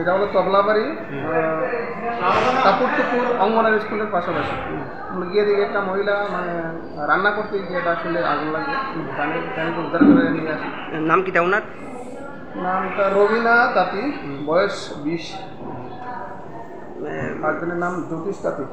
এটা হলো তবলাবাড়ি কাপুরটুকুর অঙ্গনারী স্কুলের পাশাপাশি গিয়ে দিকে একটা মহিলা মানে রান্না করতে গিয়ে এটা আসলে আগুন লাগে পানিকে উদ্ধার করে নিয়ে আসে। নাম কি ওনার? নামটা রবিনা তাঁতি, বয়স 20। হাজবেন্ডের নাম জ্যোতিষ তাঁতি।